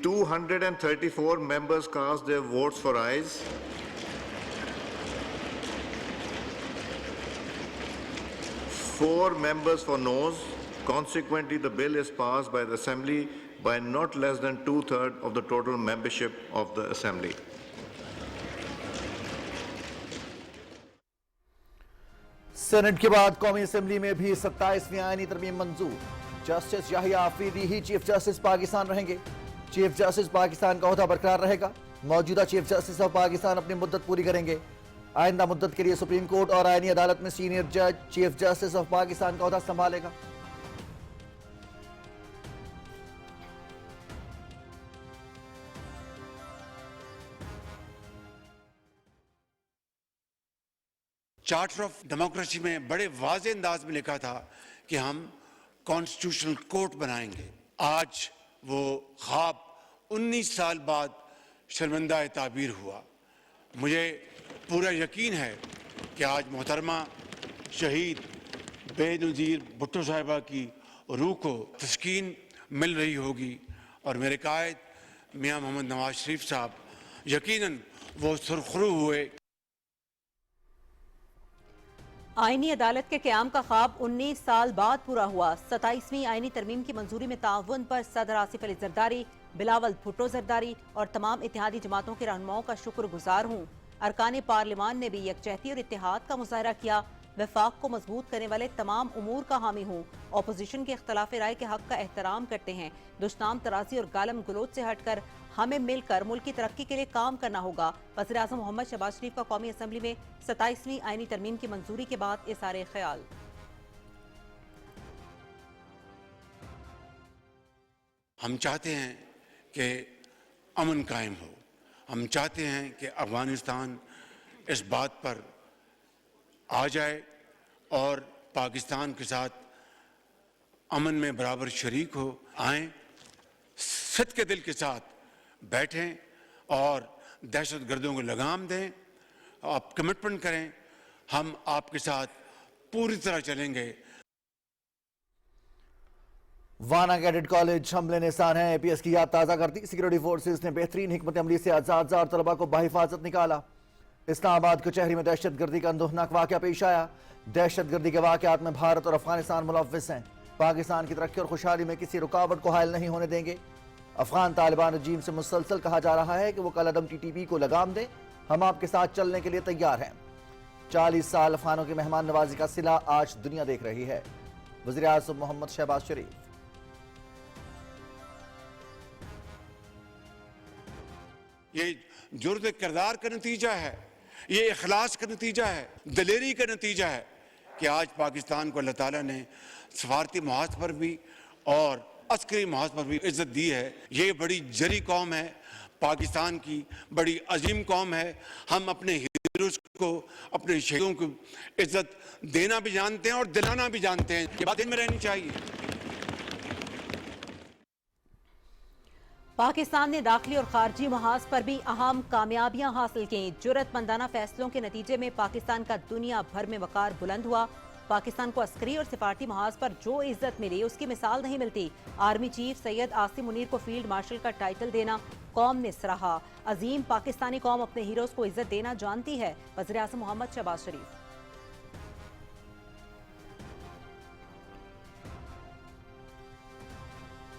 234 members cast their votes for ayes. 4 members for noes. Consequently, the bill is passed by the Assembly by not less than 2/3 of the total membership of the Assembly. Senate کے بعد قومی assembly میں بھی 27ویں آئینی ترمیم منظور. Justice Yahya Afridi ہی چیف جسٹس پاکستان رہیں گے. چیف جسٹس پاکستان کا عہدہ برقرار رہے گا. موجودہ چیف جسٹس آف پاکستان اپنی مدت پوری کریں گے. آئندہ مدت کے لیے سپریم کورٹ اور آئینی عدالت میں سینئر جج چیف جسٹس آف پاکستان کا عہدہ سنبھالے گا. چارٹر آف ڈیموکریسی میں بڑے واضح انداز میں لکھا تھا کہ ہم کانسٹیٹیوشنل کورٹ بنائیں گے. آج وہ خواب 19 سال بعد شرمندہ تعبیر ہوا. مجھے پورا یقین ہے کہ آج محترمہ شہید بے نظیر بھٹو صاحبہ کی روح کو تسکین مل رہی ہوگی اور میرے قائد میاں محمد نواز شریف صاحب یقیناً وہ سرخرو ہوئے. آئینی عدالت کے قیام کا خواب 19 سال بعد پورا ہوا. 27ویں آئینی ترمیم کی منظوری میں تعاون پر صدر آصف علی زرداری، بلاول بھٹو زرداری اور تمام اتحادی جماعتوں کے رہنماؤں کا شکر گزار ہوں. ارکان پارلیمان نے بھی یکجہتی اور اتحاد کا مظاہرہ کیا. وفاق کو مضبوط کرنے والے تمام امور کا حامی ہوں. اپوزیشن کے اختلاف رائے کے حق کا احترام کرتے ہیں. دشنام ترازی اور گالم گلوچ سے ہٹ کر ہمیں مل کر ملک کی ترقی کے لیے کام کرنا ہوگا. وزیر اعظم محمد شہباز شریف کا قومی اسمبلی میں 27ویں آئینی ترمیم کی منظوری کے بعد اظہار خیال. ہم چاہتے ہیں کہ امن قائم ہو. ہم چاہتے ہیں کہ افغانستان اس بات پر آ جائے اور پاکستان کے ساتھ امن میں برابر شریک ہو. آئیں صدق کے دل کے ساتھ بیٹھیں اور دہشت گردوں کو لگام دیں. آپ کمٹمنٹ کریں. ہم آپ کے ساتھ پوری طرح چلیں گے. وانا کیڈٹ کالج حملے نشان ہے. اے پی ایس کی یاد تازہ کرتی. سیکورٹی فورسز نے بہترین حکمت عملی سے آزاد زار طلبہ کو بحفاظت نکالا. اسلام آباد کچہری میں دہشت گردی کا اندوہناک واقعہ پیش آیا. دہشت گردی کے واقعات میں بھارت اور افغانستان ملوث ہیں. پاکستان کی ترقی اور خوشحالی میں کسی رکاوٹ کو حائل نہیں ہونے دیں گے. افغان طالبان رجیم سے مسلسل کہا جا رہا ہے کہ وہ کالعدم ٹی ٹی پی کو لگام دیں. ہم آپ کے ساتھ چلنے کے لیے تیار ہیں. 40 سال افغانوں کی مہمان نوازی کا صلہ آج دنیا دیکھ رہی ہے. وزیر اعظم محمد شہباز شریف. یہ جرأت کردار کا نتیجہ ہے. یہ اخلاص کا نتیجہ ہے. دلیری کا نتیجہ ہے کہ آج پاکستان کو اللہ تعالیٰ نے سفارتی محاذ پر بھی اور عسکری محاذ پر بھی عزت دی ہے. یہ بڑی جری قوم ہے. پاکستان کی بڑی عظیم قوم ہے. ہم اپنے ہیروز کو، اپنے شہیدوں کو عزت دینا بھی جانتے ہیں اور دلانا بھی جانتے ہیں. یہ بات دل میں رہنی چاہیے. پاکستان نے داخلی اور خارجی محاذ پر بھی اہم کامیابیاں حاصل کیں. جرأت مندانہ فیصلوں کے نتیجے میں پاکستان کا دنیا بھر میں وقار بلند ہوا. پاکستان کو عسکری اور سفارتی محاذ پر جو عزت ملی اس کی مثال نہیں ملتی. آرمی چیف سید عاصم منیر کو فیلڈ مارشل کا ٹائٹل دینا قوم نے سراہا. عظیم پاکستانی قوم اپنے ہیروز کو عزت دینا جانتی ہے. وزیر اعظم محمد شہباز شریف.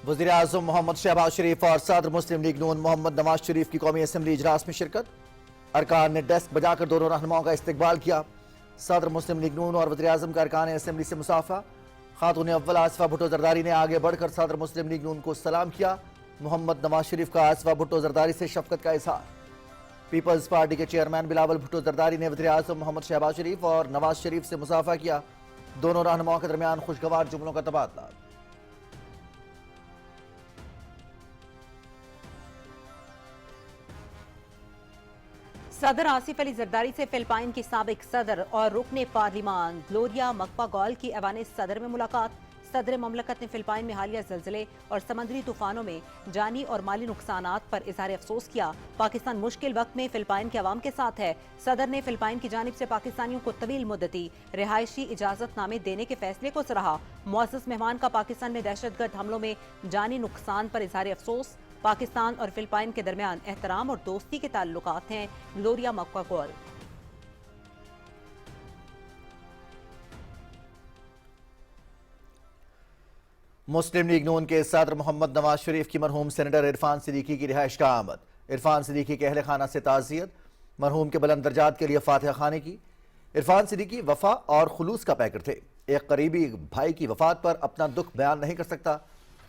وزیر اعظم محمد شہباز شریف اور صدر مسلم لیگ نون محمد نواز شریف کی قومی اسمبلی اجلاس میں شرکت. ارکان نے ڈیسک بجا کر دونوں رہنماؤں کا استقبال کیا. صدر مسلم لیگ نون اور وزیر اعظم کا ارکان اسمبلی سے مصافحہ. خاتون اول آصفہ بھٹو زرداری نے آگے بڑھ کر صدر مسلم لیگ نون کو سلام کیا. محمد نواز شریف کا آصفہ بھٹو زرداری سے شفقت کا اظہار. پیپلز پارٹی کے چیئرمین بلاول بھٹو زرداری نے وزیر اعظم محمد شہباز شریف اور نواز شریف سے مصافحہ کیا. دونوں رہنماؤں کے درمیان خوشگوار جملوں کا تبادلہ. صدر آصف علی زرداری سے فلپائن کی سابق صدر اور رکن پارلیمان گلوریا مکپاگول کی ایوان صدر میں ملاقات. صدر مملکت نے فلپائن میں حالیہ زلزلے اور سمندری طوفانوں میں جانی اور مالی نقصانات پر اظہار افسوس کیا. پاکستان مشکل وقت میں فلپائن کے عوام کے ساتھ ہے. صدر نے فلپائن کی جانب سے پاکستانیوں کو طویل مدتی رہائشی اجازت نامے دینے کے فیصلے کو سراہا. معزز مہمان کا پاکستان میں دہشت گرد حملوں میں جانی نقصان پر اظہار افسوس. پاکستان اور فلپائن کے درمیان احترام اور دوستی کے تعلقات ہیں: گلوریا مکواگول۔ مسلم لیگ نون کے صدر محمد نواز شریف کی مرحوم سینیٹر عرفان صدیقی کی رہائش کا آمد۔ عرفان صدیقی کے اہل خانہ سے تعزیت، مرحوم کے بلند درجات کے لیے فاتحہ خوانے کی۔ عرفان صدیقی وفا اور خلوص کا پیکر تھے، ایک قریبی بھائی کی وفات پر اپنا دکھ بیان نہیں کر سکتا،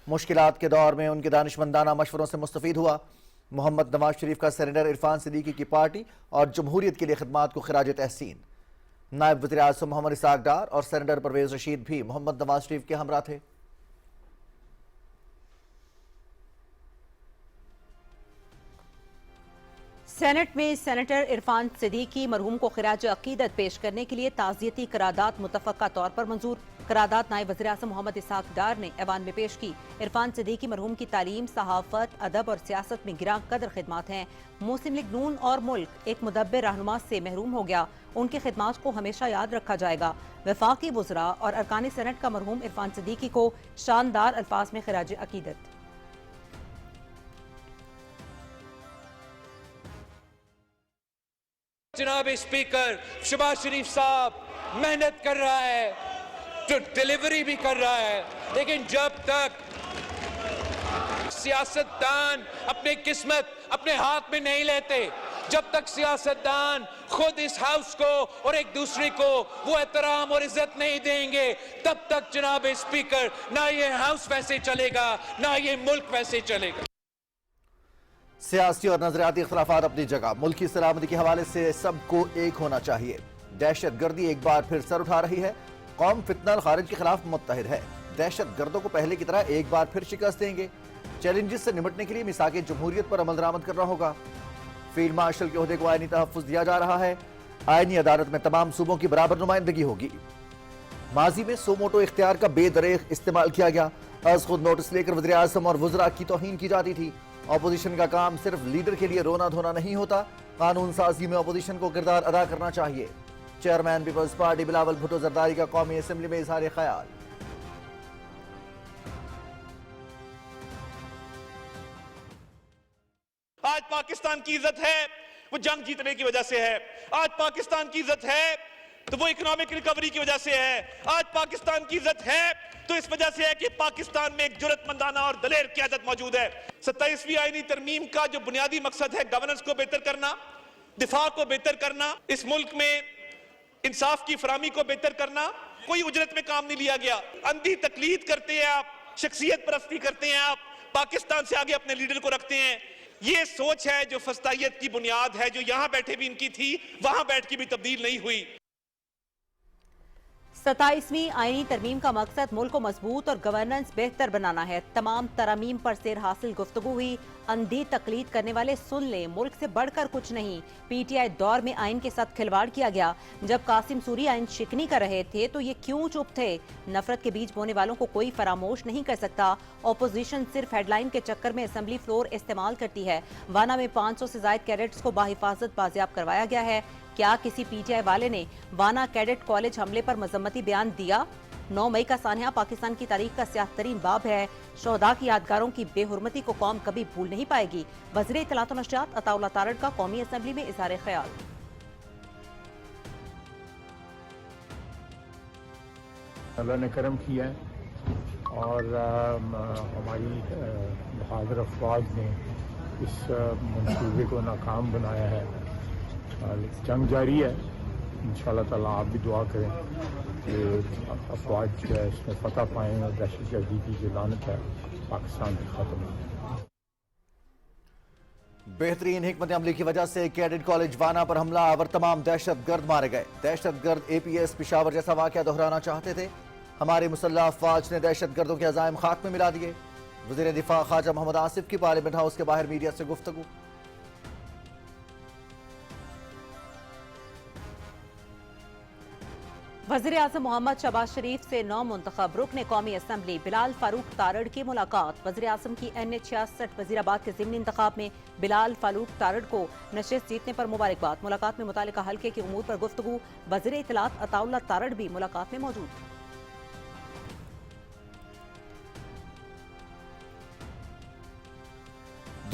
مشکلات کے دور میں ان کے دانشمندانہ مشوروں سے مستفید ہوا۔ محمد نواز شریف کا سینیٹر عرفان صدیقی کی پارٹی اور جمہوریت کے لیے خدمات کو خراج تحسین۔ نائب وزیر اعظم محمد اسحاق ڈار اور سینیٹر پرویز رشید بھی محمد نواز شریف کے ہمراہ تھے۔ سینٹ میں سینیٹر عرفان صدیقی مرحوم کو خراج عقیدت پیش کرنے کے لیے تعزیتی قرارداد متفقہ طور پر منظور۔ قرارداد نائب وزیر اعظم محمد اسحاق ڈار نے ایوان میں پیش کی۔ عرفان صدیقی مرحوم کی تعلیم، صحافت، ادب اور سیاست میں گراں قدر خدمات ہیں۔ مسلم لیگ نون اور ملک ایک مدبر رہنما سے محروم ہو گیا، ان کی خدمات کو ہمیشہ یاد رکھا جائے گا۔ وفاقی وزراء اور ارکان سینٹ کا مرحوم عرفان صدیقی کو شاندار الفاظ میں خراج عقیدت۔ جناب اسپیکر، شہباز شریف صاحب محنت کر رہا ہے، ڈیلیوری بھی کر رہا ہے، لیکن جب تک سیاستدان اپنی قسمت اپنے ہاتھ میں نہیں لیتے، جب تک سیاستدان خود اس ہاؤس کو اور ایک دوسرے کو وہ احترام اور عزت نہیں دیں گے، تب تک جناب اسپیکر نہ یہ ہاؤس ویسے چلے گا، نہ یہ ملک ویسے چلے گا۔ سیاسی اور نظریاتی اختلافات اپنی جگہ، ملکی سلامتی کے حوالے سے سب کو ایک ہونا چاہیے۔ دہشت گردی ایک بار پھر سر اٹھا رہی ہے، قوم فتنہ الخارج کے خلاف متحد ہے۔ دہشت گردوں کو پہلے کی طرح ایک بار پھر شکست دیں گے۔ چیلنجز سے نمٹنے کے لیے میثاق جمہوریت پر عمل درآمد کرنا ہوگا۔ فیلڈ مارشل کے عہدے کو آئینی تحفظ دیا جا رہا ہے، آئینی عدالت میں تمام صوبوں کی برابر نمائندگی ہوگی۔ ماضی میں سو موٹو اختیار کا بے دریغ استعمال کیا گیا، از خود نوٹس لے کر وزیر اعظم اور وزراء کی توہین کی جاتی تھی۔ اپوزیشن کا کام صرف لیڈر کے لیے رونا دھونا نہیں ہوتا، قانون سازی میں اپوزیشن کو کردار ادا کرنا چاہیے۔ Chairman peoples party Bilawal Bhutto Zardari کا قومی اسمبلی میں اظہار خیال۔ آج پاکستان کی عزت ہے وہ جنگ جیتنے کی وجہ سے ہے، آج پاکستان کی عزت ہے تو وہ اکنامک ریکوری کی وجہ سے ہے، آج پاکستان کی عزت ہے تو اس وجہ سے ہے کہ پاکستان میں ایک جرأت مندانہ اور دلیر قیادت موجود ہے۔ 27ویں آئینی ترمیم کا جو بنیادی مقصد ہے گورننس کو بہتر کرنا، دفاع کو بہتر کرنا، اس ملک میں انصاف کی فراہمی کو بہتر کرنا، کوئی اجرت میں کام نہیں لیا گیا۔ اندھی تقلید کرتے ہیں آپ، شخصیت پرستی کرتے ہیں آپ، پاکستان سے آگے اپنے لیڈر کو رکھتے ہیں۔ یہ سوچ ہے جو فسطائیت کی بنیاد ہے، جو یہاں بیٹھے بھی ان کی تھی، وہاں بیٹھ کے بھی تبدیل نہیں ہوئی۔ 27ویں آئینی ترمیم کا مقصد ملک کو مضبوط اور گورننس بہتر بنانا ہے۔ تمام ترامیم پر سیر حاصل گفتگو ہوئی۔ اندھی تقلید کرنے والے سن لیں، ملک سے بڑھ کر کچھ نہیں۔ پی ٹی آئی دور میں آئین کے ساتھ کھلواڑ کیا گیا۔ جب قاسم سوری آئین شکنی کر رہے تھے تو یہ کیوں چپ تھے؟ نفرت کے بیج بونے والوں کو کوئی فراموش نہیں کر سکتا۔ اپوزیشن صرف ہیڈ لائن کے چکر میں اسمبلی فلور استعمال کرتی ہے۔ وانا میں 500 سے زائد کیڈٹس کو بحفاظت بازیاب کروایا گیا ہے۔ کیا کسی پی ٹی آئی والے نے وانا کیڈٹ کالج حملے پر مذمتی بیان دیا؟ 9 مئی کا سانحہ پاکستان کی تاریخ کا سیاہ ترین باب ہے۔ شہداء کی یادگاروں کی بے حرمتی کو قوم کبھی بھول نہیں پائے گی۔ وزیر اطلاعات و نشریات عطا اللہ تارڑ کا قومی اسمبلی میں اظہار خیال۔ اللہ نے کرم کیا ہے اور ہماری بہادر افواج نے اس منصوبے کو ناکام بنایا ہے۔ جنگ جاری ہے، انشاءاللہ تعالیٰ آپ بھی دعا کریں کہ افواج جو ہے اس میں فتح پائیں اور دہشت گردی کی جو لعنت ہے پاکستان سے ختم ہو۔ بہترین حکمت عملی کی وجہ سے کیڈٹ کالج وانا پر حملہ آور تمام دہشت گرد مارے گئے۔ دہشت گرد اے پی ایس پشاور جیسا واقعہ دہرانا چاہتے تھے، ہماری مسلح افواج نے دہشت گردوں کے عزائم خاک میں ملا دیے۔ وزیر دفاع خواجہ محمد آصف کی پارلیمنٹ ہاؤس کے باہر میڈیا سے گفتگو۔ وزیر اعظم محمد شہباز شریف سے نو منتخب رکن قومی اسمبلی بلال فاروق تارڑ کی ملاقات۔ وزیر اعظم کی NH66 وزیر آباد کے ضمنی انتخاب میں بلال فاروق تارڑ کو نشست جیتنے پر مبارکباد۔ ملاقات میں متعلقہ حلقے کے امور پر گفتگو۔ وزیر اطلاعات عطا اللہ تارڑ بھی ملاقات میں موجود۔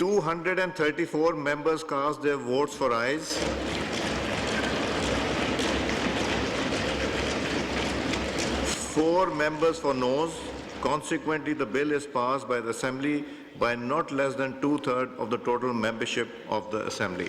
234 members cast their votes for ayes. 4 members for noes. Consequently, the bill is passed by the Assembly by not less than 2/3 of the total membership of the Assembly.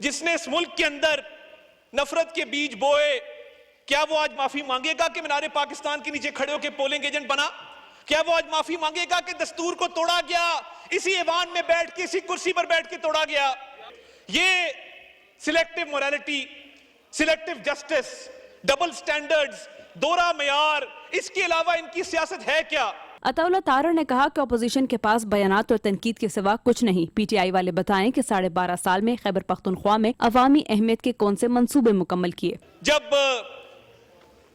جس نے اس ملک کے اندر نفرت کے بیج بوئے؟ کیا وہ آج معافی مانگے گا کہ مینار پاکستان کے نیچے کھڑے ہو کے پولنگ ایجنٹ بنا؟ کیا وہ آج معافی مانگے گا کہ دستور کو توڑا گیا، اسی ایوان میں بیٹھ کے، اسی کرسی پر بیٹھ کے توڑا گیا؟ یہ selective morality, selective justice, double standards, دوہرا معیار، اس کے علاوہ ان کی سیاست ہے کیا؟ عطا اللہ تارڑ نے کہا کہ اپوزیشن کے پاس بیانات اور تنقید کے سوا کچھ نہیں۔ پی ٹی آئی والے بتائیں کہ 12.5 سال میں خیبر پختونخوا میں عوامی اہمیت کے کون سے منصوبے مکمل کیے۔ جب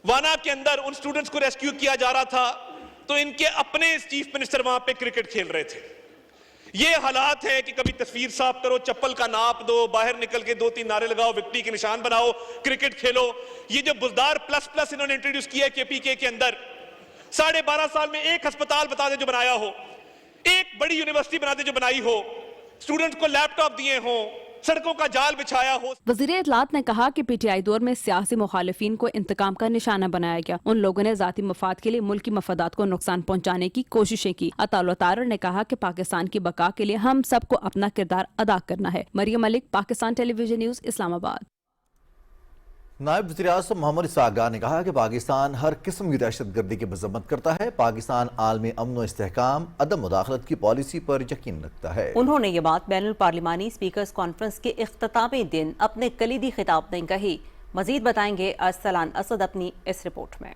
وانا کے اندر ان سٹوڈنٹس کو ریسکیو کیا جا رہا تھا تو ان کے اپنے چیف منسٹر وہاں پہ کرکٹ کھیل رہے تھے۔ یہ حالات ہے کہ کبھی تصویر صاف کرو، چپل کا ناپ دو، باہر نکل کے 2-3 نعرے لگاؤ، وکٹری کے نشان بناؤ، کرکٹ کھیلو۔ یہ جو بزدار پلس پلس انہوں نے انٹروڈیوس کیا ہے کے پی کے اندر، 12.5 سال میں ایک ہسپتال بتا دے جو بنایا ہو، ایک بڑی یونیورسٹی بنا دے جو بنائی ہو، اسٹوڈنٹ کو لیپ ٹاپ دیے ہوں، سڑکوں کا جال بچھایا ہو۔ وزیر اطلاعات نے کہا کہ پی ٹی آئی دور میں سیاسی مخالفین کو انتقام کا نشانہ بنایا گیا، ان لوگوں نے ذاتی مفاد کے لیے ملکی مفادات کو نقصان پہنچانے کی کوششیں کی۔ عطا اللہ تارڑ نے کہا کہ پاکستان کی بقا کے لیے ہم سب کو اپنا کردار ادا کرنا ہے۔ مریم ملک، پاکستان ٹیلی ویژن نیوز، اسلام آباد۔ نائب وزیر اعظم محمد اسحاق ڈار نے کہا کہ پاکستان ہر قسم کی دہشت گردی کی مذمت کرتا ہے، پاکستان عالمی امن و استحکام، عدم مداخلت کی پالیسی پر یقین رکھتا ہے۔ انہوں نے یہ بات بین الپارلیمانی اسپیکرز کانفرنس کے اختتامی دن اپنے کلیدی خطاب میں کہی۔ مزید بتائیں گے ارسلان اسد اپنی اس رپورٹ میں۔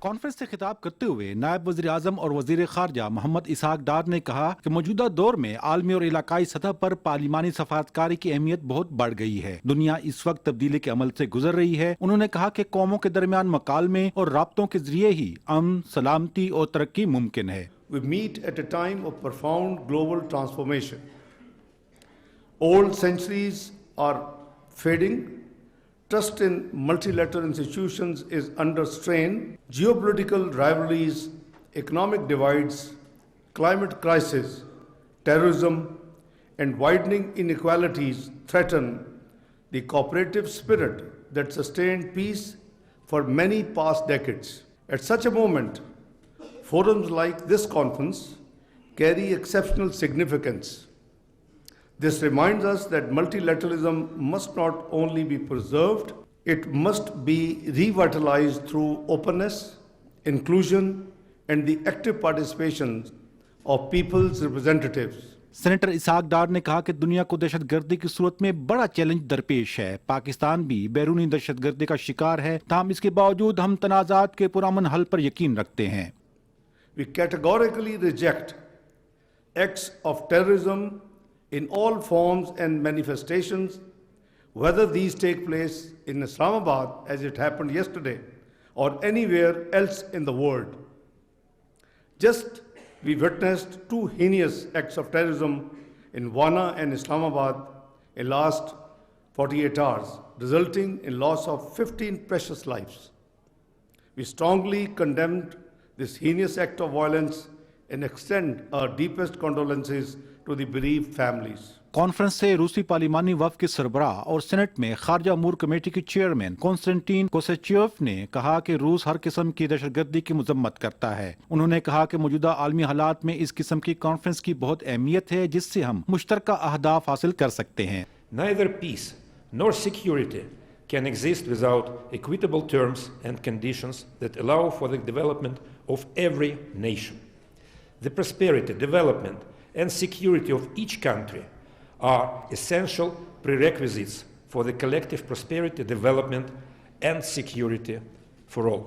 کانفرنس سے خطاب کرتے ہوئے نائب وزیر اعظم اور وزیر خارجہ محمد اسحاق ڈار نے کہا کہ موجودہ دور میں عالمی اور علاقائی سطح پر پارلیمانی سفارتکاری کی اہمیت بہت بڑھ گئی ہے۔ دنیا اس وقت تبدیلی کے عمل سے گزر رہی ہے۔ انہوں نے کہا کہ قوموں کے درمیان مکالمے اور رابطوں کے ذریعے ہی امن، سلامتی اور ترقی ممکن ہے۔ We meet at a time of profound global transformation. Old centuries are fading. Trust in multilateral institutions is under strain. Geopolitical rivalries, economic divides, climate crisis, terrorism, and widening inequalities threaten the cooperative spirit that sustained peace for many past decades. At such a moment, forums like this conference carry exceptional significance. This reminds us that multilateralism must not only be preserved, it must be revitalized through openness, inclusion, and the active participation of people's representatives. Senator Ishaq Dar نے کہا کہ دنیا کو دہشت گردی کی صورت میں بڑا چیلنج درپیش ہے۔ پاکستان بھی بیرونی دہشت گردی کا شکار ہے، تاہم اس کے باوجود ہم تنازعات کے پرامن حل پر یقین رکھتے ہیں۔ We categorically reject acts of terrorism in all forms and manifestations, whether these take place in Islamabad, as it happened yesterday, or anywhere else in the world. Just we witnessed 2 heinous acts of terrorism in Wana and Islamabad in last 48 hours, resulting in loss of 15 precious lives. We strongly condemned this heinous act of violence and extend our deepest condolences to the bereaved families. Conference سے روسی پارلیمانی وفد کے سربراہ اور Saint میں خارجہ امور کمیٹی کے چیئرمین کونسٹنٹین کوسچیوف نے کہا کہ روس ہر قسم کی دہشت گردی کی مذمت کرتا ہے۔ انہوں نے کہا کہ موجودہ عالمی حالات میں اس قسم کی کانفرنس کی بہت اہمیت ہے جس سے ہم مشترکہ اہداف حاصل کر سکتے ہیں۔ Neither peace nor security can exist without equitable terms and conditions that allow for the development of every nation. The prosperity, development, and security of each country are essential prerequisites for the collective prosperity, development, and security for all.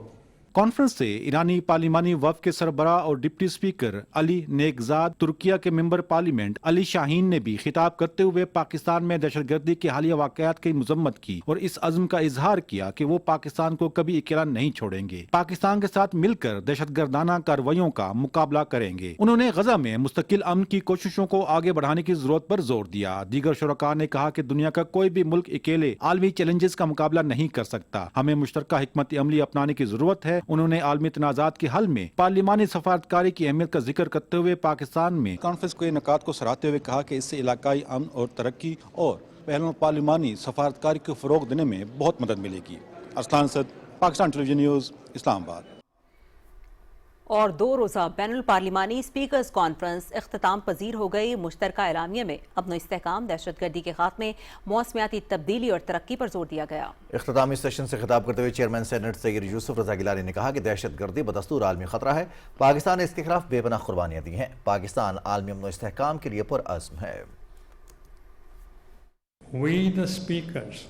Conference سے ایرانی پارلیمانی وفد کے سربراہ اور deputy speaker علی نیکزاد، ترکیہ کے member parliament علی شاہین نے بھی خطاب کرتے ہوئے پاکستان میں دہشت گردی کے حالیہ واقعات کی مذمت کی اور اس عزم کا اظہار کیا کہ وہ پاکستان کو کبھی اکیلا نہیں چھوڑیں گے، پاکستان کے ساتھ مل کر دہشت گردانہ کارروائیوں کا مقابلہ کریں گے۔ انہوں نے غزہ میں مستقل امن کی کوششوں کو آگے بڑھانے کی ضرورت پر زور دیا۔ دیگر شرکاء نے کہا کہ دنیا کا کوئی بھی ملک اکیلے عالمی چیلنجز کا مقابلہ نہیں کر سکتا، ہمیں مشترکہ حکمت عملی اپنانے کی ضرورت ہے۔ انہوں نے عالمی تنازعات کے حل میں پارلیمانی سفارتکاری کی اہمیت کا ذکر کرتے ہوئے پاکستان میں کانفرنس کے انعقاد کو سراہتے ہوئے کہا کہ اس سے علاقائی امن اور ترقی اور پہلو پارلیمانی سفارتکاری کو فروغ دینے میں بہت مدد ملے گی۔ ارسلان اسد، پاکستان ٹیلی ویژن نیوز، اسلام آباد۔ اور 2 روزہ بین الپارلیمانی اسپیکرز کانفرنس اختتام پذیر ہو گئی۔ مشترکہ اعلامیہ میں امن و استحکام، دہشت گردی کے خاتمے، موسمیاتی تبدیلی اور ترقی پر زور دیا گیا۔ اختتامی سیشن سے خطاب کرتے ہوئے چیئرمین سینٹ سید یوسف رضا گیلانی نے کہا کہ دہشت گردی بدستور عالمی خطرہ ہے، پاکستان نے اس کے خلاف بے پناہ قربانیاں دی ہیں، پاکستان عالمی امن و استحکام کے لیے پرعزم ہے۔ We the speakers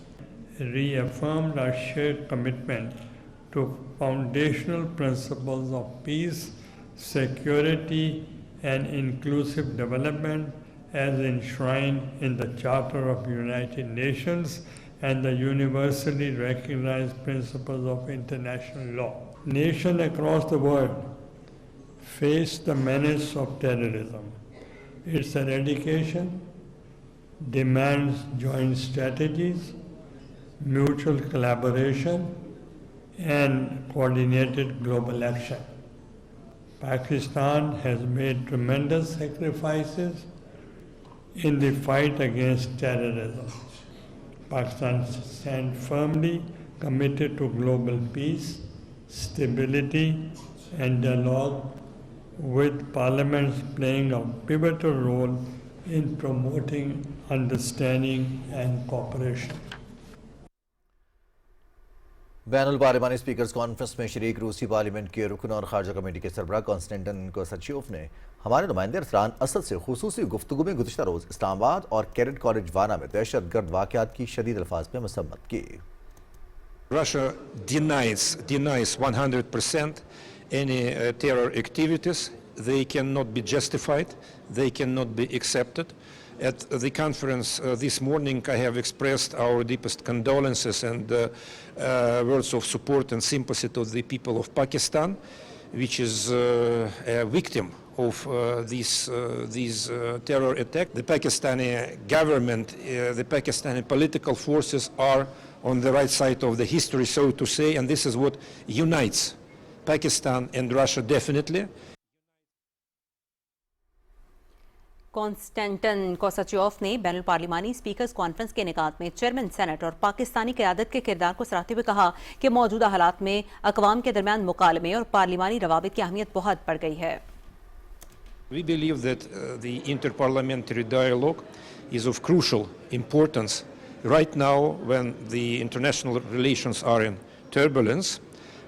reaffirmed our shared commitment to foundational principles of peace, security and inclusive development as enshrined in the Charter of United Nations and the universally recognized principles of international law. Nations across the world face the menace of terrorism. Its eradication demands joint strategies, mutual collaboration and coordinated global action. Pakistan has made tremendous sacrifices in the fight against terrorism. Pakistan stands firmly committed to global peace, stability and dialogue, with parliaments playing a pivotal role in promoting understanding and cooperation. بین الپارلیمانی speakers conference میں شریک روسی parliament کے رکن اور خارجہ committee کے سربراہ کانسٹنٹن کوساچیوف نے ہمارے نمائندے ارسلان اسد سے خصوصی گفتگو میں گزشتہ روز اسلام آباد اور کیڈٹ کالج وانا میں دہشت گرد واقعات کی شدید الفاظ میں مذمت کی۔ Russia denies 100% any terror activities. They cannot be justified. They cannot be accepted. At the conference this morning, I have expressed our deepest condolences and words of support and sympathy to the people of Pakistan, which is a victim of these terror attacks. The Pakistani government, the Pakistani political forces are on the right side of the history, so to say, and this is what unites Pakistan and Russia definitely. کانسٹنٹن کوساچیوف نے بین الپارلیمانی speakers conference کے انعقاد میں chairman senate اور پاکستانی قیادت کے کردار کو سراہتے ہوئے کہا کہ موجودہ حالات میں اقوام کے درمیان مکالمے اور پارلیمانی روابط کی اہمیت بہت بڑھ گئی ہے۔ We believe that the interparliamentary dialogue is of crucial importance right now when the international relations are in turbulence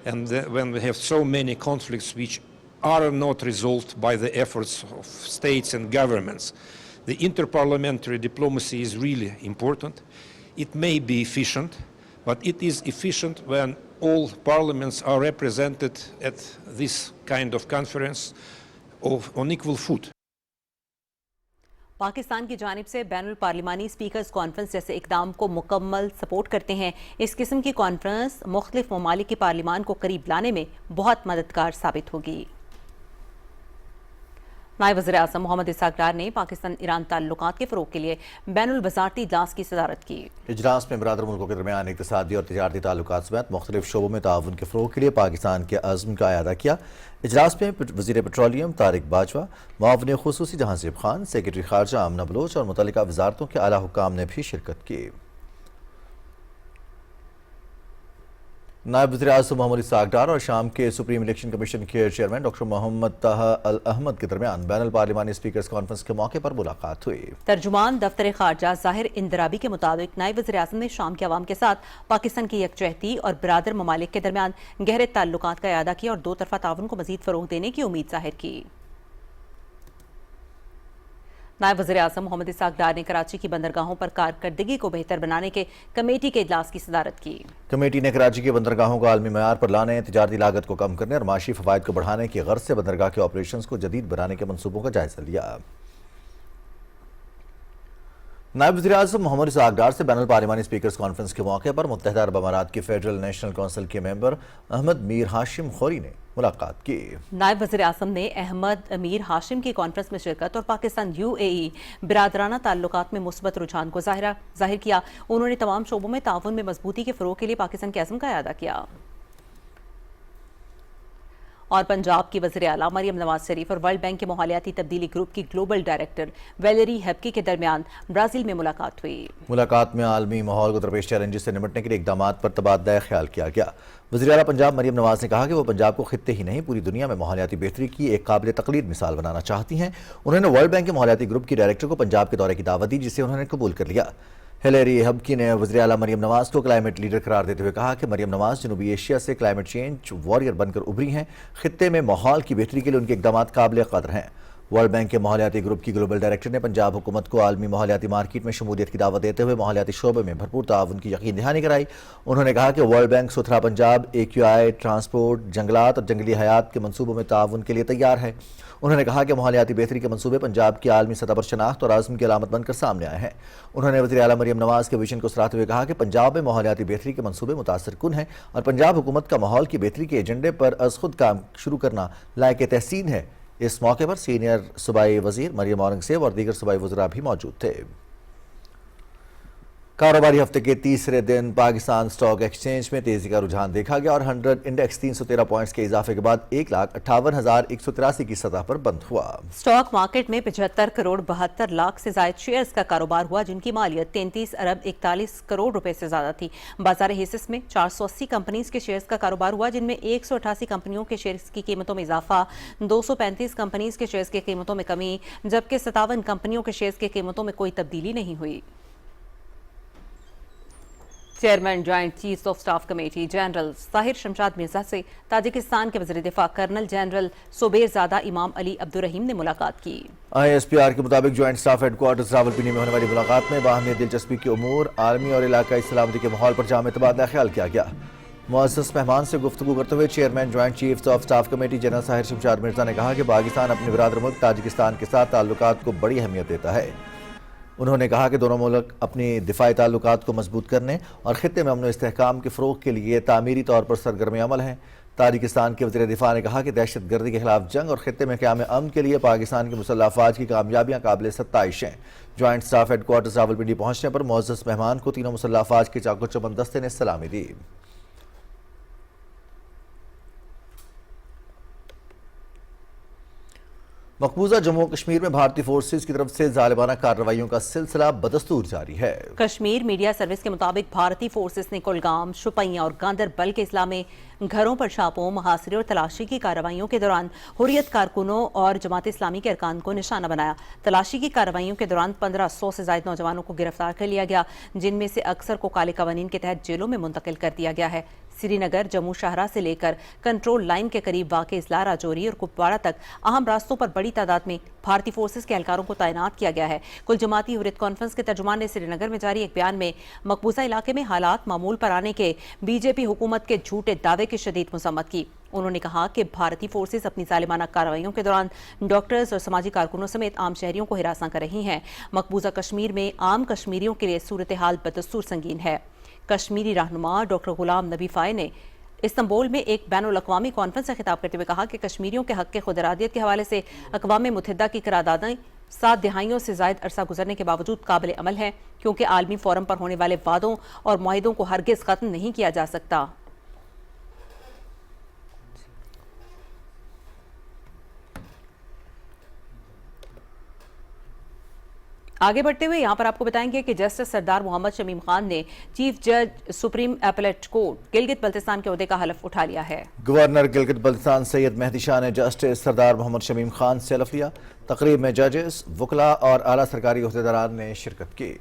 and when we have so many conflicts which are not resolved by the efforts of states and governments. The interparliamentary diplomacy is really important. It may be efficient, but it is efficient when all parliaments are represented at this kind of conference on equal foot. Pakistan کی جانب سے بین الپارلیمانی speakers conference جیسے اقدام کو مکمل support کرتے ہیں۔ اس قسم کی کانفرنس مختلف ممالک کے پارلیمان کو قریب لانے میں بہت مددگار ثابت ہوگی۔ نائب وزیر اعظم محمد اسحاق ڈار نے پاکستان ایران تعلقات کے فروغ کے لیے بین الوزارتی اجلاس کی صدارت کی۔ اجلاس میں برادر ملکوں کے درمیان اقتصادی اور تجارتی تعلقات سمیت مختلف شعبوں میں تعاون کے فروغ کے لیے پاکستان کے عزم کا اعادہ کیا۔ اجلاس میں وزیر پیٹرولیم طارق باجوہ، معاون خصوصی جہانزیب خان، سیکرٹری خارجہ آمنہ بلوچ اور متعلقہ وزارتوں کے اعلیٰ حکام نے بھی شرکت کی۔ نائب وزیر اعظم محمد اسحاق ڈار اور شام کے سپریم الیکشن کمیشن کے چیئرمین ڈاکٹر محمد طه الاحمد کے درمیان بین الپارلیمانی اسپیکرز کانفرنس کے موقع پر ملاقات ہوئی۔ ترجمان دفتر خارجہ ظاہر اندرابی کے مطابق نائب وزیر اعظم نے شام کے عوام کے ساتھ پاکستان کی یکجہتی اور برادر ممالک کے درمیان گہرے تعلقات کا اعادہ کیا اور دو طرفہ تعاون کو مزید فروغ دینے کی امید ظاہر کی۔ نائب وزیر اعظم محمد اسحاق ڈار نے کراچی کی بندرگاہوں پر کارکردگی کو بہتر بنانے کے کمیٹی کے اجلاس کی صدارت کی۔ کمیٹی نے کراچی کی بندرگاہوں کو عالمی معیار پر لانے، تجارتی لاگت کو کم کرنے اور معاشی فوائد کو بڑھانے کی غرض سے بندرگاہ کے آپریشنز کو جدید بنانے کے منصوبوں کا جائزہ لیا۔ نائب وزیر اعظم محمد اسحاق ڈار سے بین الپارلیمانی اسپیکرز کانفرنس کے موقع پر متحدہ عرب امارات کی فیڈرل نیشنل کونسل کے ممبر احمد میر ہاشم خوری نے ملاقات کی۔ نائب وزیر اعظم نے احمد میر ہاشم کی کانفرنس میں شرکت اور پاکستان UAE برادرانہ تعلقات میں مثبت رجحان کو ظاہر کیا۔ انہوں نے تمام شعبوں میں تعاون میں مضبوطی کے فروغ کے لیے پاکستان کے عزم کا اعادہ کیا۔ اور پنجاب کی وزیر اعلیٰ مریم نواز شریف اور ورلڈ بینک کے ماحولیاتی تبدیلی گروپ کی گلوبل ڈائریکٹر ویلیری ہیپکی کے درمیان برازیل میں ملاقات ہوئی۔ ملاقات میں عالمی ماحول کو درپیش چیلنجز سے نمٹنے کے لیے اقدامات پر تبادلہ خیال کیا گیا۔ وزیر اعلیٰ پنجاب مریم نواز نے کہا کہ وہ پنجاب کو خطے ہی نہیں پوری دنیا میں ماحولیاتی بہتری کی ایک قابل تقلید مثال بنانا چاہتی ہیں۔ انہوں نے ورلڈ بینک کے ماحولیاتی گروپ کی ڈائریکٹر کو پنجاب کے دورے کی دعوت دی، جسے انہوں نے قبول کر لیا۔ ہیلیری ہیپکی نے وزیر اعلیٰ مریم نواز کو کلائمیٹ لیڈر قرار دیتے ہوئے کہا کہ مریم نواز جنوبی ایشیا سے کلائمیٹ چینج واریر بن کر ابھری ہیں۔ خطے میں ماحول کی بہتری کے لیے ان کے اقدامات قابل قدر ہیں۔ ورلڈ بینک کے ماحولیاتی گروپ کی گلوبل ڈائریکٹر نے پنجاب حکومت کو عالمی ماحولیاتی مارکیٹ میں شمولیت کی دعوت دیتے ہوئے ماحولیاتی شعبے میں بھرپور تعاون کی یقین دہانی کرائی۔ انہوں نے کہا کہ ورلڈ بینک ستھرا پنجاب، AQI، ٹرانسپورٹ، جنگلات اور جنگلی حیات کے منصوبوں میں تعاون کے لیے تیار ہے۔ انہوں نے کہا کہ ماحولیاتی بہتری کے منصوبے پنجاب کی عالمی سطح پر شناخت اور عزم کی علامت بن کر سامنے آئے ہیں۔ انہوں نے وزیر اعلیٰ مریم نواز کے ویژن کو سراہتے ہوئے کہا کہ پنجاب میں ماحولیاتی بہتری کے منصوبے متاثر کن ہیں اور پنجاب حکومت کا ماحول کی بہتری کے ایجنڈے پر از خود کام شروع کرنا لائق تحسین ہے۔ اس موقع پر سینئر صوبائی وزیر مریم اورنگزیب اور دیگر صوبائی وزراء بھی موجود تھے۔ کاروباری ہفتے کے تیسرے دن پاکستان سٹاک ایکسچینج میں تیزی کا رجحان دیکھا گیا اور 100 انڈیکس 313 پوائنٹس کے اضافے کے بعد 1,58,183 کی سطح پر بند ہوا۔ سٹاک مارکیٹ میں 75 کروڑ 72 لاکھ سے زائد شیئرز کا کاروبار ہوا، جن کی مالیت 33 ارب 41 کروڑ روپے سے زیادہ تھی۔ بازار حصص میں 480 کمپنیز کے شیئرز کا کاروبار ہوا، جن میں 188 کمپنیوں کے شیئرز کی قیمتوں میں اضافہ، 235 کمپنیز کے شیئرز کی قیمتوں میں کمی، جبکہ 57 کمپنیوں کے شیئرز کی قیمتوں میں کوئی تبدیلی نہیں ہوئی۔ Chairman joint chiefs of staff committee general Tahir Shamshad Mirza سے تاجکستان کے وزیر دفاع کرنل جنرل صبیر زادہ امام علی عبدالرحیم نے ملاقات کی۔ ISPR کے مطابق joint staff headquarters Rawalpindi میں ہونے والی ملاقات میں باہمی دلچسپی کے امور، عالمی اور علاقائی سلامتی کے ماحول پر جامع تبادلہ خیال کیا گیا۔ معزز مہمان سے گفتگو کرتے ہوئے chairman joint chiefs of staff committee general Tahir Shamshad Mirza نے کہا کہ پاکستان اپنے برادر ملک تاجکستان کے ساتھ تعلقات کو بڑی اہمیت دیتا ہے۔ انہوں نے کہا کہ دونوں ملک اپنی دفاعی تعلقات کو مضبوط کرنے اور خطے میں امن و استحکام کے فروغ کے لیے تعمیری طور پر سرگرم عمل ہیں۔ تاجکستان کے وزیر دفاع نے کہا کہ دہشت گردی کے خلاف جنگ اور خطے میں قیام امن کے لیے پاکستان کی مسلح افواج کی کامیابیاں قابل ستائش ہیں۔ Joint staff headquarters Rawalpindi پہنچنے پر معزز مہمان کو تینوں مسلح افواج کے چاق و چوبند دستے نے سلامی دی۔ مقبوضہ جموں و کشمیر میں بھارتی فورسز کی طرف سے ظالمانہ کارروائیوں کا سلسلہ بدستور جاری ہے۔ کشمیر میڈیا سروس کے مطابق بھارتی فورسز نے کولگام، شوپیاں اور گاندربل کے اضلاع میں گھروں پر چھاپوں، محاصرے اور تلاشی کی کارروائیوں کے دوران حریت کارکنوں اور جماعت اسلامی کے ارکان کو نشانہ بنایا۔ تلاشی کی کارروائیوں کے دوران 1500 سے زائد نوجوانوں کو گرفتار کر لیا گیا، جن میں سے اکثر کو کالے قوانین کے تحت جیلوں میں منتقل کر دیا گیا ہے۔ سری نگر، جموں شاہراہ سے لے کر کنٹرول لائن کے قریب واقع اضلاع راجوری اور کپواڑہ تک اہم راستوں پر بڑی تعداد میں بھارتی فورسز کے اہلکاروں کو تعینات کیا گیا ہے۔ کل جماعتی حریت کانفرنس کے ترجمان نے سری نگر میں جاری ایک بیان میں مقبوضہ علاقے میں حالات معمول پر آنے کے BJP حکومت کے جھوٹے دعوے کی شدید مذمت کی۔ انہوں نے کہا کہ بھارتی فورسز اپنی ظالمانہ کارروائیوں کے دوران ڈاکٹرز اور سماجی کارکنوں سمیت عام شہریوں کو ہراساں کر رہی ہیں۔ مقبوضہ کشمیر میں عام کشمیریوں کے لیے صورتحال بدستور سنگین ہے۔ کشمیری رہنما ڈاکٹر غلام نبی فائے نے استنبول میں ایک بین الاقوامی کانفرنس سے خطاب کرتے ہوئے کہا کہ کشمیریوں کے حق کے خود ارادیت کے حوالے سے اقوام متحدہ کی قراردادیں 7 دہائیوں سے زائد عرصہ گزرنے کے باوجود قابل عمل ہیں، کیونکہ عالمی فورم پر ہونے والے وعدوں اور معاہدوں کو ہرگز ختم نہیں کیا جا سکتا۔ آگے بڑھتے ہوئے یہاں پر آپ کو بتائیں گے کہ جسٹس سردار محمد شمیم خان نے چیف جج supreme appellate court Gilgit Baltistan کے عہدے کا حلف اٹھا لیا ہے۔ گورنر گلگت بلتستان سید مہدی شاہ نے جسٹس سردار محمد شمیم خان سے حلف لیا۔ تقریب میں ججز، وکلاء اور اعلیٰ سرکاری عہدیداران نے شرکت کی۔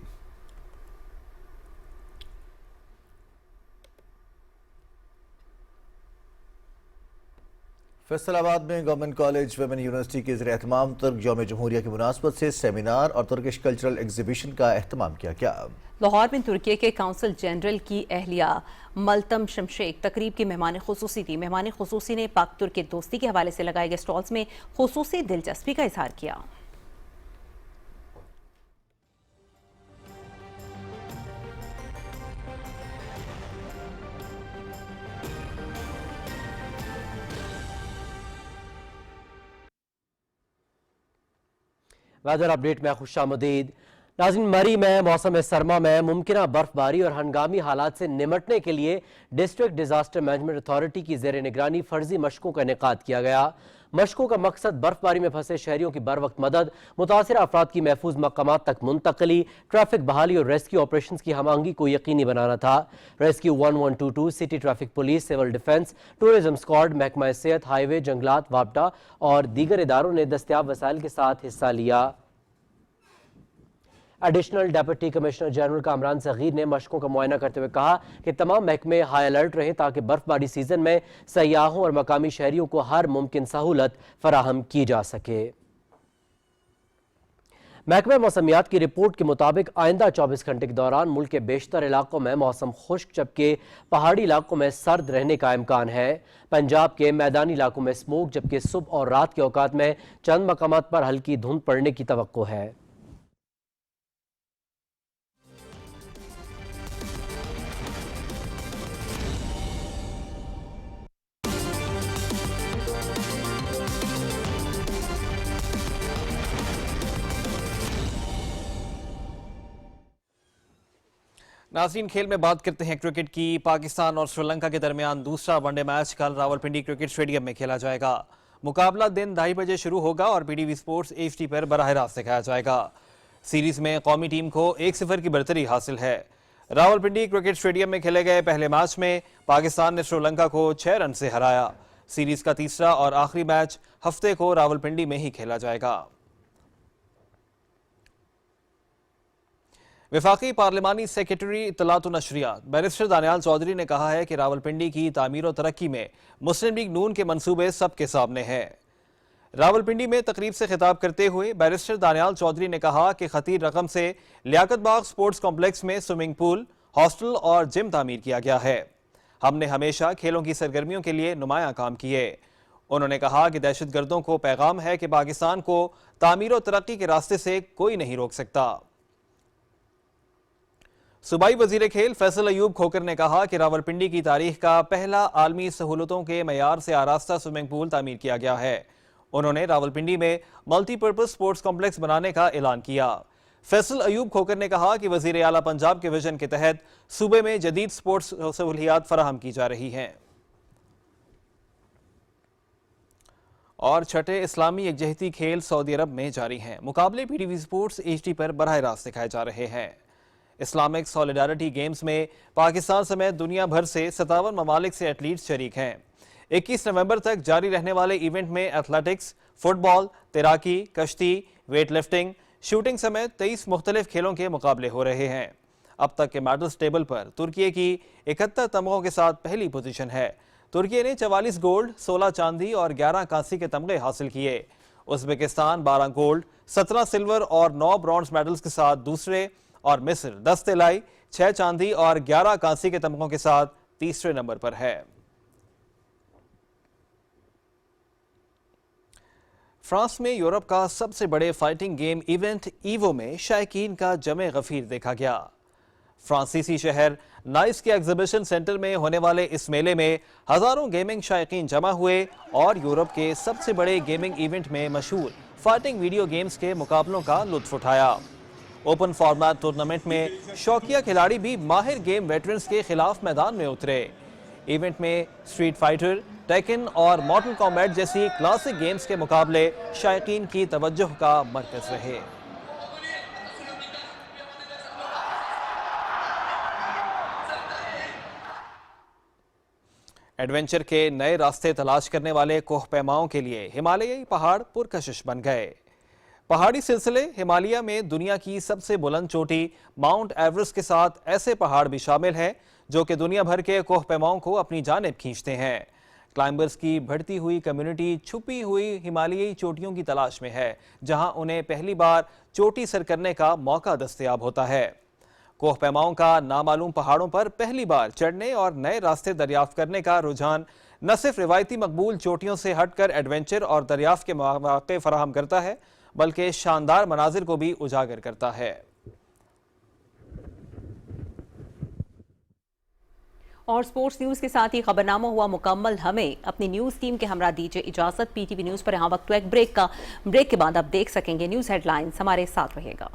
فیصل آباد میں گورنمنٹ کالج ویمن یونیورسٹی کے زیر اہتمام ترک یوم جمہوریہ کی مناسبت سے سیمینار اور ترکش کلچرل ایگزیبیشن کا اہتمام کیا گیا۔ لاہور میں ترکیہ کے کونسل جنرل کی اہلیہ ملتم شمشیک تقریب کی مہمان خصوصی تھی۔ مہمان خصوصی نے پاک ترک دوستی کے حوالے سے لگائے گئے سٹالز میں خصوصی دلچسپی کا اظہار کیا۔ ویدر اپڈیٹ میں خوش آمدید۔ ناظرین، مری میں موسم سرما میں ممکنہ برف باری اور ہنگامی حالات سے نمٹنے کے لیے ڈسٹرکٹ ڈیزاسٹر مینجمنٹ اتھارٹی کی زیر نگرانی فرضی مشقوں کا انعقاد کیا گیا۔ مشقوں کا مقصد برف باری میں پھنسے شہریوں کی بر وقت مدد، متاثرہ افراد کی محفوظ مقامات تک منتقلی، ٹریفک بحالی اور ریسکیو آپریشنز کی ہم آہنگی کو یقینی بنانا تھا۔ Rescue 1122 city traffic police, civil defence, tourism squad, محکمہ صحت، ہائی وے، جنگلات، وابڈا اور دیگر اداروں نے دستیاب وسائل کے ساتھ حصہ لیا۔ Additional deputy commissioner general Kamran صغیر نے مشقوں کا معائنہ کرتے ہوئے کہا کہ تمام محکمے ہائی الرٹ رہیں تاکہ برف باری سیزن میں سیاحوں اور مقامی شہریوں کو ہر ممکن سہولت فراہم کی جا سکے۔ محکمہ موسمیات کی رپورٹ کے مطابق آئندہ 24 گھنٹے کے دوران ملک کے بیشتر علاقوں میں موسم خشک جبکہ پہاڑی علاقوں میں سرد رہنے کا امکان ہے۔ پنجاب کے میدانی علاقوں میں اسموک جبکہ صبح اور رات کے اوقات میں چند مقامات پر ہلکی دھند پڑنے کی توقع ہے۔ ناظرین، کھیل میں بات کرتے ہیں کرکٹ کی۔ پاکستان اور سری لنکا کے درمیان دوسرا ون ڈے میچ کل راولپنڈی کرکٹ اسٹیڈیم میں کھیلا جائے گا۔ مقابلہ دن 2:30 بجے شروع ہوگا اور P T V sports HD پر براہ راست دکھایا جائے گا۔ سیریز میں قومی ٹیم کو 1-0 کی برتری حاصل ہے۔ راولپنڈی کرکٹ اسٹیڈیم میں کھیلے گئے پہلے میچ میں پاکستان نے سری لنکا کو 6 رن سے ہرایا۔ سیریز کا تیسرا اور آخری میچ ہفتے کو راولپنڈی میں ہی کھیلا جائے گا۔ وفاقی پارلیمانی سیکریٹری اطلاعات و نشریات بیرسٹر دانیال چودھری نے کہا ہے کہ راولپنڈی کی تعمیر و ترقی میں مسلم لیگ نون کے منصوبے سب کے سامنے ہیں۔ راولپنڈی میں تقریب سے خطاب کرتے ہوئے بیرسٹر دانیال چودھری نے کہا کہ خطیر رقم سے لیاقت باغ سپورٹس کمپلیکس میں سوئمنگ پول، ہاسٹل اور جم تعمیر کیا گیا ہے۔ ہم نے ہمیشہ کھیلوں کی سرگرمیوں کے لیے نمایاں کام کیے۔ انہوں نے کہا کہ دہشت گردوں کو پیغام ہے کہ پاکستان کو تعمیر و ترقی کے راستے سے کوئی نہیں روک سکتا۔ صوبائی وزیر کھیل فیصل ایوب کھوکر نے کہا کہ راولپنڈی کی تاریخ کا پہلا عالمی سہولتوں کے معیار سے آراستہ سوئمنگ پول تعمیر کیا گیا ہے۔ انہوں نے راولپنڈی میں ملٹی پرپز سپورٹس کمپلیکس بنانے کا اعلان کیا۔ فیصل ایوب کھوکر نے کہا کہ وزیر اعلیٰ پنجاب کے ویژن کے تحت صوبے میں جدید سپورٹس سہولیات فراہم کی جا رہی ہیں۔ اور چھٹے اسلامی یکجہتی کھیل سعودی عرب میں جاری ہیں۔ مقابلے P T V sports HD پر براہ راست دکھائے جا رہے ہیں۔ اسلامک سولیڈارٹی گیمز میں پاکستان سمیت دنیا بھر سے 57 ممالک سے ایتھلیٹس شریک ہیں۔ 21 نومبر تک جاری رہنے والے ایونٹ میں ایتھلیٹکس، فٹ بال، تیراکی، کشتی، ویٹ لفٹنگ، شوٹنگ سمیت 23 مختلف کھیلوں کے مقابلے ہو رہے ہیں۔ اب تک کے میڈلز ٹیبل پر ترکی کی 71 تمغوں کے ساتھ پہلی پوزیشن ہے۔ ترکی نے 44 گولڈ، 16 چاندی اور 11 کانسی کے تمغے حاصل کیے۔ ازبکستان 12 گولڈ، 17 سلور اور 9 برونز میڈلز کے ساتھ دوسرے اور مصر 10 طلائی، 6 چاندی اور 11 کانسی کے تمغوں کے ساتھ تیسرے نمبر پر ہے۔ فرانس میں یورپ کا سب سے بڑے فائٹنگ گیم ایونٹ ایوو میں شائقین کا جمع غفیر دیکھا گیا۔ فرانسیسی شہر نائس کے ایگزیبیشن سینٹر میں ہونے والے اس میلے میں ہزاروں گیمنگ شائقین جمع ہوئے اور یورپ کے سب سے بڑے گیمنگ ایونٹ میں مشہور فائٹنگ ویڈیو گیمز کے مقابلوں کا لطف اٹھایا۔ اوپن فارمیٹ ٹورنامنٹ میں شوقیہ کھلاڑی بھی ماہر گیم ویٹرنز کے خلاف میدان میں اترے۔ ایونٹ میں اسٹریٹ فائٹر، ٹیکن اور مارٹل کامبیٹ جیسی کلاسک گیمز کے مقابلے شائقین کی توجہ کا مرکز رہے۔ ایڈونچر کے نئے راستے تلاش کرنے والے کوہ پیماؤں کے لیے ہمالیائی پہاڑ پرکشش بن گئے۔ پہاڑی سلسلے ہمالیہ میں دنیا کی سب سے بلند چوٹی ماؤنٹ ایورسٹ کے ساتھ ایسے پہاڑ بھی شامل ہیں جو کہ دنیا بھر کے کوہ پیماؤں کو اپنی جانب کھینچتے ہیں۔ کلائمبرز کی بڑھتی ہوئی کمیونٹی چھپی ہوئی ہمالیائی چوٹیوں کی تلاش میں ہے جہاں انہیں پہلی بار چوٹی سر کرنے کا موقع دستیاب ہوتا ہے۔ کوہ پیماؤں کا نامعلوم پہاڑوں پر پہلی بار چڑھنے اور نئے راستے دریافت کرنے کا رجحان نہ صرف روایتی مقبول چوٹیوں سے ہٹ کر ایڈونچر اور دریافت کے مواقع فراہم کرتا ہے بلکہ شاندار مناظر کو بھی اجاگر کرتا ہے۔ اور سپورٹس نیوز کے ساتھ ہی خبرنامہ ہوا مکمل۔ ہمیں اپنی نیوز ٹیم کے ہمراہ دیجیے اجازت۔ PTV نیوز پر یہاں وقت بریک کے بعد آپ دیکھ سکیں گے نیوز ہیڈ لائنز۔ ہمارے ساتھ رہے گا۔